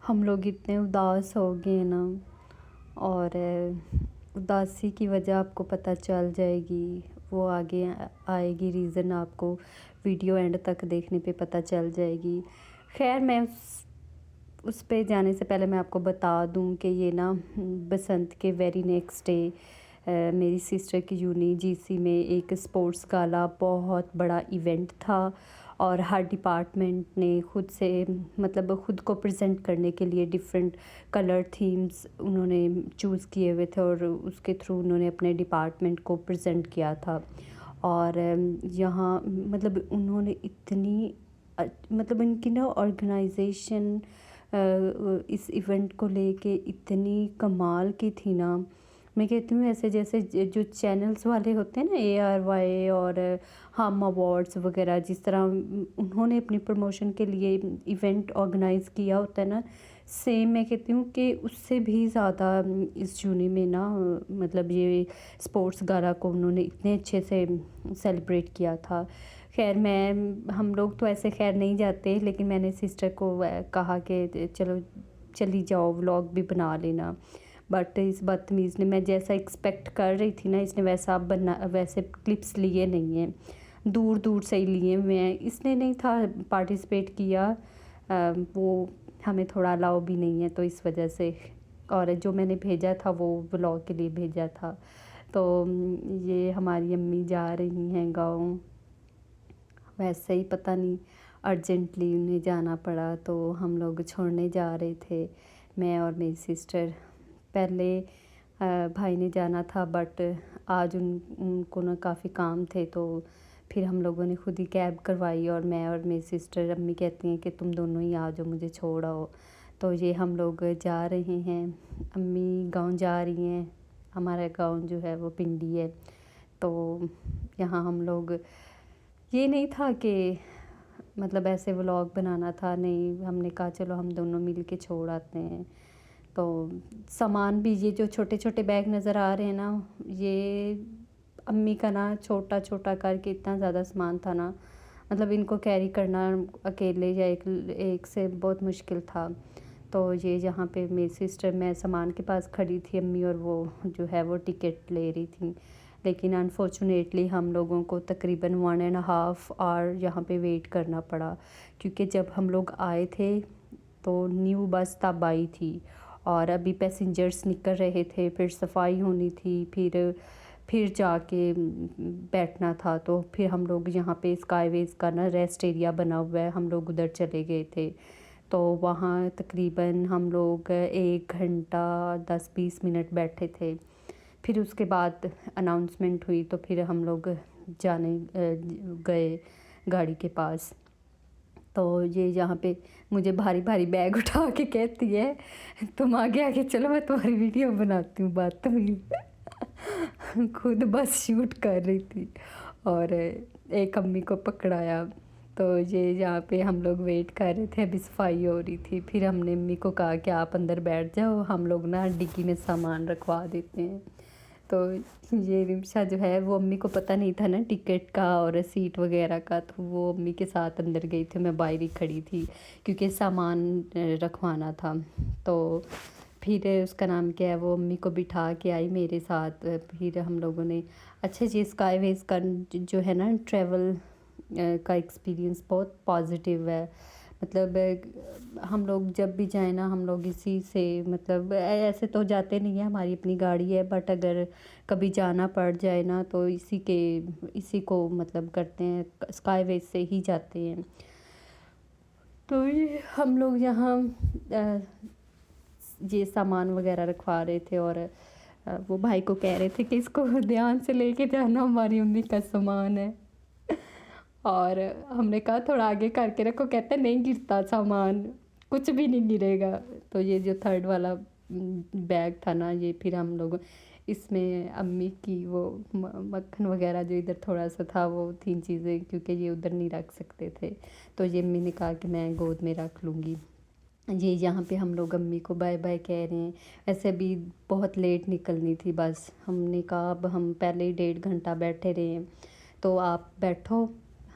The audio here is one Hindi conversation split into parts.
हम लोग इतने उदास हो गए ना। और उदासी की वजह आपको पता चल जाएगी, वो आगे आएगी रीज़न आपको वीडियो एंड तक देखने पे पता चल जाएगी। खैर मैं उस पे जाने से पहले मैं आपको बता दूं कि ये ना बसंत के वेरी नेक्स्ट डे मेरी सिस्टर की यूनी जीसी में एक स्पोर्ट्स गाला बहुत बड़ा इवेंट था। और हर डिपार्टमेंट ने खुद से मतलब खुद को प्रेजेंट करने के लिए डिफरेंट कलर थीम्स उन्होंने चूज़ किए हुए थे और उसके थ्रू उन्होंने अपने डिपार्टमेंट को प्रेजेंट किया था। और यहाँ मतलब उन्होंने इतनी मतलब इनकी ना ऑर्गेनाइजेशन इस इवेंट को लेके इतनी कमाल की थी ना। मैं कहती हूँ ऐसे जैसे जो चैनल्स वाले होते हैं ना ARY और हम अवार्ड्स वगैरह, जिस तरह उन्होंने अपनी प्रमोशन के लिए इवेंट ऑर्गेनाइज़ किया होता है ना, सेम मैं कहती हूँ कि उससे भी ज़्यादा इस यूनी में ना मतलब ये स्पोर्ट्स गाला को उन्होंने इतने अच्छे से सेलिब्रेट किया था। खैर मैं हम लोग तो ऐसे खैर नहीं जाते, लेकिन मैंने सिस्टर को कहा कि चलो चली जाओ व्लॉग भी बना लेना। बट इस बदतमीज़ ने, मैं जैसा एक्सपेक्ट कर रही थी ना, इसने वैसे क्लिप्स लिए नहीं हैं, दूर दूर से ही लिए हुए हैं। इसने नहीं था पार्टिसिपेट किया, वो हमें थोड़ा अलाउ भी नहीं है तो इस वजह से। और जो मैंने भेजा था वो व्लॉग के लिए भेजा था। तो ये हमारी अम्मी जा रही हैं गाँव, वैसे ही पता नहीं अर्जेंटली उन्हें जाना पड़ा तो हम लोग छोड़ने जा रहे थे, मैं और मेरी सिस्टर। पहले भाई ने जाना था बट आज उनको ना काफ़ी काम थे, तो फिर हम लोगों ने खुद ही कैब करवाई और मैं और मेरी सिस्टर, अम्मी कहती हैं कि तुम दोनों ही आ जाओ, मुझे छोड़ आओ। तो ये हम लोग जा रहे हैं, अम्मी गांव जा रही हैं। हमारा गांव जो है वो पिंडी है, तो यहाँ हम लोग, ये नहीं था कि मतलब ऐसे व्लॉग बनाना था, नहीं, हमने कहा चलो हम दोनों मिल के छोड़ आते हैं। तो सामान भी ये जो छोटे छोटे बैग नज़र आ रहे हैं ना, ये अम्मी का ना छोटा छोटा करके इतना ज़्यादा सामान था ना, मतलब इनको कैरी करना अकेले या एक से बहुत मुश्किल था। तो ये जहाँ पे मेरी सिस्टर, मैं सामान के पास खड़ी थी, अम्मी और वो जो है वो टिकट ले रही थी। लेकिन अनफॉर्चुनेटली हम लोगों को तकरीबन 1.5 आवर यहाँ पे वेट करना पड़ा, क्योंकि जब हम लोग आए थे तो न्यू बस तब आई थी और अभी पैसेंजर्स निकल रहे थे, फिर सफाई होनी थी, फिर जाके बैठना था। तो फिर हम लोग यहाँ पे स्काईवेज का ना रेस्ट एरिया बना हुआ है, हम लोग उधर चले गए थे। तो वहाँ तकरीबन हम लोग 1 घंटा 10-20 मिनट बैठे थे। फिर उसके बाद अनाउंसमेंट हुई तो फिर हम लोग जाने गए गाड़ी के पास। तो ये यहाँ पे मुझे भारी भारी बैग उठा के कहती है तुम आगे आगे चलो, मैं तुम्हारी वीडियो बनाती हूँ। बात तो खुद बस शूट कर रही थी और एक अम्मी को पकड़ाया। तो ये यहाँ पे हम लोग वेट कर रहे थे, अभी सफाई हो रही थी। फिर हमने अम्मी को कहा कि आप अंदर बैठ जाओ, हम लोग ना डिग्गी में सामान रखवा देते हैं। तो ये रिक्शा जो है वो अम्मी को पता नहीं था ना टिकट का और सीट वगैरह का, तो वो अम्मी के साथ अंदर गई थी, मैं बाहर ही खड़ी थी क्योंकि सामान रखवाना था। तो फिर उसका नाम क्या है, वो अम्मी को बिठा के आई मेरे साथ। फिर हम लोगों ने, अच्छा जी, स्काईवेज का जो है ना ट्रैवल का एक्सपीरियंस बहुत पॉजिटिव है। मतलब हम लोग जब भी जाए ना, हम लोग इसी से, मतलब ऐसे तो जाते नहीं है, हमारी अपनी गाड़ी है, बट अगर कभी जाना पड़ जाए ना तो इसी को मतलब करते हैं, स्काईवेज से ही जाते हैं। तो ये हम लोग यहाँ ये सामान वगैरह रखवा रहे थे और वो भाई को कह रहे थे कि इसको ध्यान से लेके जाना, हमारी अम्मी का सामान है। और हमने कहा थोड़ा आगे करके रखो, कहते नहीं गिरता सामान, कुछ भी नहीं गिरेगा। तो ये जो थर्ड वाला बैग था ना, ये फिर हम लोग इसमें अम्मी की वो मक्खन वगैरह जो इधर थोड़ा सा था, वो 3 चीज़ें, क्योंकि ये उधर नहीं रख सकते थे, तो ये अम्मी ने कहा कि मैं गोद में रख लूँगी। ये यहाँ पे हम लोग अम्मी को बाय बाय कह रहे हैं। ऐसे भी बहुत लेट निकलनी थी बस, हमने कहा अब हम पहले ही 1.5 घंटा बैठे रहे हैं, तो आप बैठो,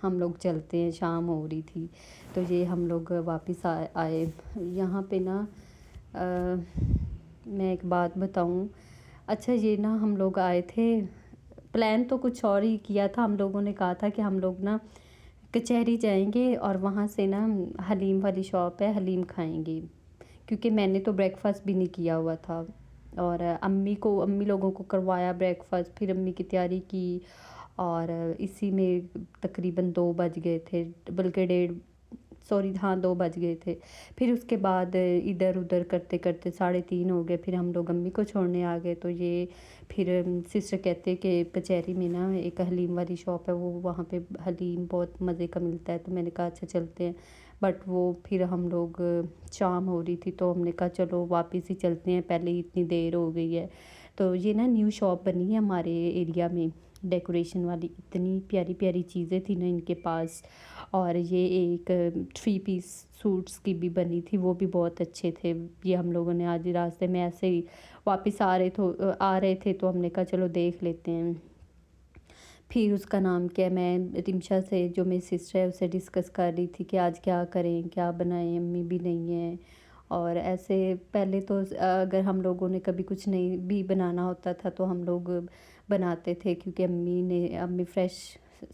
हम लोग चलते हैं, शाम हो रही थी। तो ये हम लोग वापस आए यहाँ पे ना। मैं एक बात बताऊँ, अच्छा ये ना हम लोग आए थे, प्लान तो कुछ और ही किया था। हम लोगों ने कहा था कि हम लोग ना कचहरी जाएंगे और वहाँ से ना हलीम वाली शॉप है, हलीम खाएंगे, क्योंकि मैंने तो ब्रेकफास्ट भी नहीं किया हुआ था। और अम्मी लोगों को करवाया ब्रेकफास्ट, फिर अम्मी की तैयारी की और इसी में तकरीबन 2 बज गए थे, बल्कि डेढ़, सॉरी हाँ 2 बज गए थे। फिर उसके बाद इधर उधर करते करते 3:30 हो गए। फिर हम लोग अम्मी को छोड़ने आ गए। तो ये फिर सिस्टर कहते कि कचहरी में ना एक हलीम वाली शॉप है, वो वहाँ पे हलीम बहुत मज़े का मिलता है। तो मैंने कहा अच्छा चलते हैं। बट वो फिर हम लोग शाम हो रही थी तो हमने कहा चलो वापस ही चलते हैं, पहले ही इतनी देर हो गई है। तो ये ना न्यू शॉप बनी है हमारे एरिया में, डेकोरेशन वाली। इतनी प्यारी प्यारी चीज़ें थी ना इनके पास। और ये एक 3 पीस सूट्स की भी बनी थी, वो भी बहुत अच्छे थे। ये हम लोगों ने आज रास्ते में ऐसे ही वापस आ रहे थे तो हमने कहा चलो देख लेते हैं। फिर उसका नाम क्या है, मैं रिमशा से, जो मेरी सिस्टर है, उससे डिस्कस कर रही थी कि आज क्या करें, क्या बनाएं। अम्मी भी नहीं है। और ऐसे पहले तो अगर हम लोगों ने कभी कुछ नहीं भी बनाना होता था तो हम लोग बनाते थे, क्योंकि अम्मी फ्रेश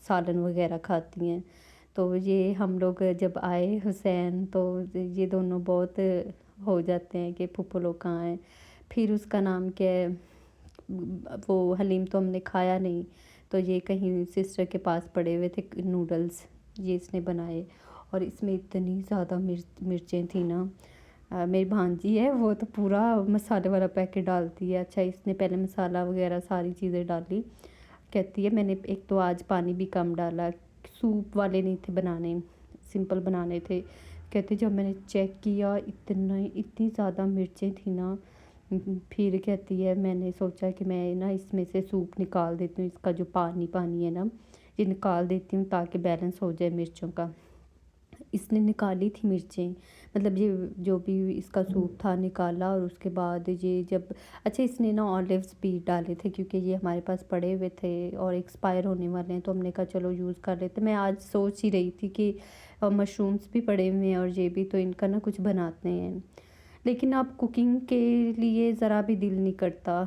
सालन वगैरह खाती हैं। तो ये हम लोग जब आए हुसैन, तो ये दोनों बहुत हो जाते हैं कि फूफो लोग कहाँ हैं। फिर उसका नाम क्या है, वो हलीम तो हमने खाया नहीं। तो ये कहीं सिस्टर के पास पड़े हुए थे नूडल्स, ये इसने बनाए। और इसमें इतनी ज़्यादा मिर्चें थी ना। मेरी भांजी है, वो तो पूरा मसाले वाला पैकेट डालती है। अच्छा इसने पहले मसाला वगैरह सारी चीज़ें डाली। कहती है मैंने एक तो आज पानी भी कम डाला, सूप वाले नहीं थे बनाने, सिंपल बनाने थे। कहती जब मैंने चेक किया इतनी ज़्यादा मिर्चें थी ना। फिर कहती है मैंने सोचा कि मैं ना इसमें से सूप निकाल देती हूँ, इसका जो पानी पानी है ना ये निकाल देती हूँ ताकि बैलेंस हो जाए मिर्चों का। इसने निकाली थी मिर्चें, मतलब ये जो भी इसका सूप था निकाला। और उसके बाद ये जब, अच्छा इसने ना ऑलिव्स भी डाले थे, क्योंकि ये हमारे पास पड़े हुए थे और एक्सपायर होने वाले हैं। तो हमने कहा चलो यूज़ कर लेते। मैं आज सोच ही रही थी कि मशरूम्स भी पड़े हुए हैं और ये भी, तो इनका ना कुछ बनाते हैं। लेकिन अब कुकिंग के लिए ज़रा भी दिल नहीं करता,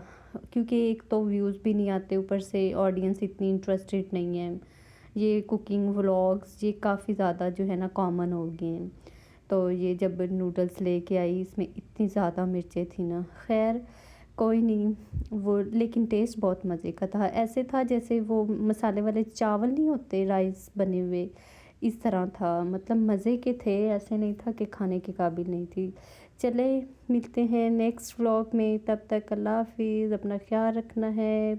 क्योंकि एक तो व्यूज़ भी नहीं आते, ऊपर से ऑडियंस इतनी इंटरेस्टेड नहीं है। ये कुकिंग व्लॉग्स ये काफ़ी ज़्यादा जो है ना कॉमन हो गए हैं। तो ये जब नूडल्स लेके आई, इसमें इतनी ज़्यादा मिर्चें थी ना। खैर कोई नहीं, वो लेकिन टेस्ट बहुत मज़े का था। ऐसे था जैसे वो मसाले वाले चावल नहीं होते, राइस बने हुए, इस तरह था। मतलब मज़े के थे, ऐसे नहीं था कि खाने के काबिल नहीं थी। चले मिलते हैं नेक्स्ट व्लॉग में, तब तक अल्लाह हाफिज़, अपना ख्याल रखना है,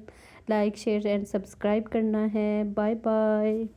लाइक शेयर एंड सब्सक्राइब करना है। Bye bye.